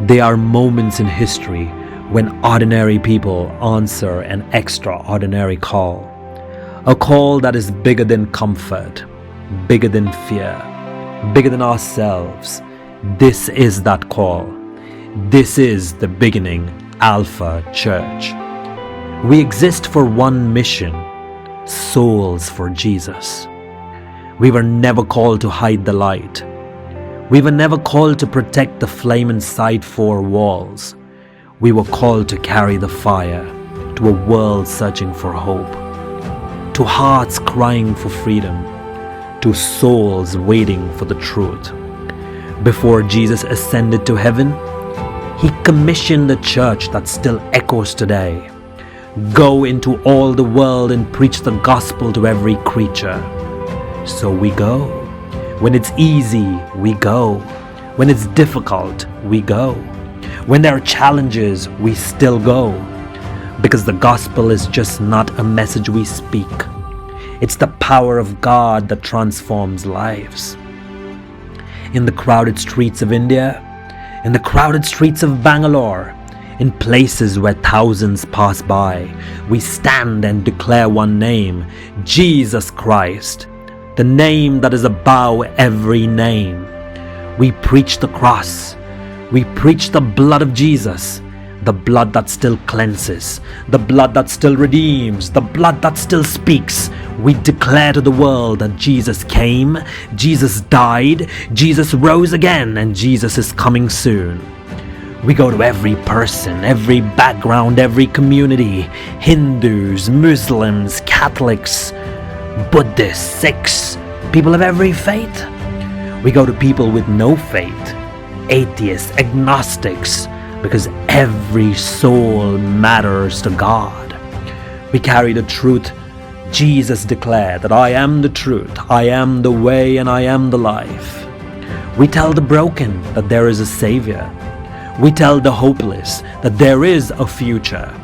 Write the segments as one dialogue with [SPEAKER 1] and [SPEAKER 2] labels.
[SPEAKER 1] They are moments in history when ordinary people answer an extraordinary call. A call that is bigger than comfort, bigger than fear, bigger than ourselves. This is that call. This is the beginning Alpha Church. We exist for one mission: souls for Jesus. We were never called to hide the light. We were never called to protect the flame inside four walls. We were called to carry the fire to a world searching for hope, to hearts crying for freedom, to souls waiting for the truth. Before Jesus ascended to heaven, He commissioned a church that still echoes today. Go into all the world and preach the gospel to every creature. So we go. When it's easy, we go. When it's difficult, we go. When there are challenges, we still go. Because the gospel is just not a message we speak. It's the power of God that transforms lives. In the crowded streets of India, in the crowded streets of Bangalore, in places where thousands pass by, we stand and declare one name: Jesus Christ, the name that is above every name. We preach the cross. We preach the blood of Jesus, the blood that still cleanses, the blood that still redeems, the blood that still speaks. We declare to the world that Jesus came, Jesus died, Jesus rose again, and Jesus is coming soon. We go to every person, every background, every community: Hindus, Muslims, Catholics, Buddhists, Sikhs, people of every faith. We go to people with no faith, atheists, agnostics, because every soul matters to God. We carry the truth. Jesus declared that I am the truth, I am the way, and I am the life. We tell the broken that there is a Savior. We tell the hopeless that there is a future.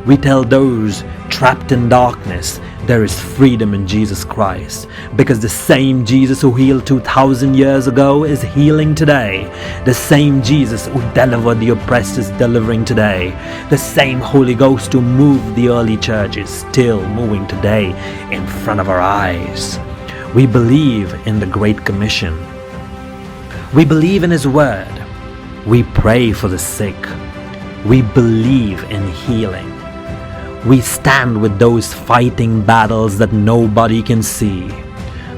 [SPEAKER 1] We tell those trapped in darkness there is freedom in Jesus Christ, because the same Jesus who healed 2,000 years ago is healing today. The same Jesus who delivered the oppressed is delivering today. The same Holy Ghost who moved the early church is still moving today in front of our eyes. We believe in the Great Commission. We believe in His Word. We pray for the sick. We believe in healing. We stand with those fighting battles that nobody can see,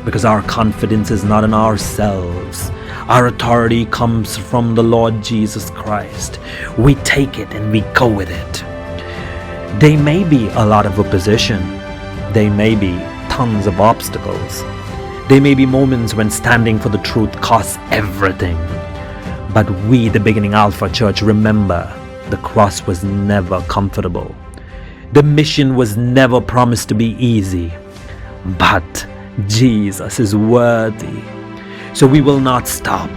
[SPEAKER 1] because our confidence is not in ourselves. Our authority comes from the Lord Jesus Christ. We take it and we go with it. There may be a lot of opposition. There may be tons of obstacles. There may be moments when standing for the truth costs everything. But we, the beginning Alpha Church, remember the cross was never comfortable. The mission was never promised to be easy, but Jesus is worthy. So we will not stop.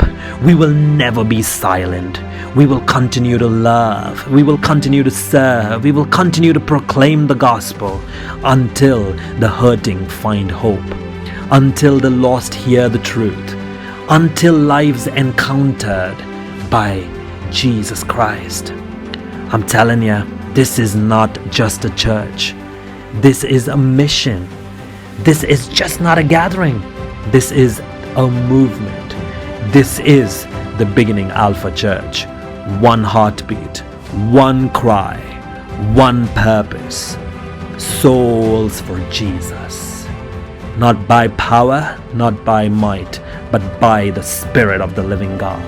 [SPEAKER 1] We will never be silent. We will continue to love. We will continue to serve. We will continue to proclaim the gospel until the hurting find hope, until the lost hear the truth, until lives encountered by Jesus Christ. I'm telling you, this is not just a church. This is a mission. This is just not a gathering. This is a movement. This is the beginning Alpha Church. One heartbeat, one cry, one purpose. Souls for Jesus. Not by power, not by might, but by the Spirit of the living God.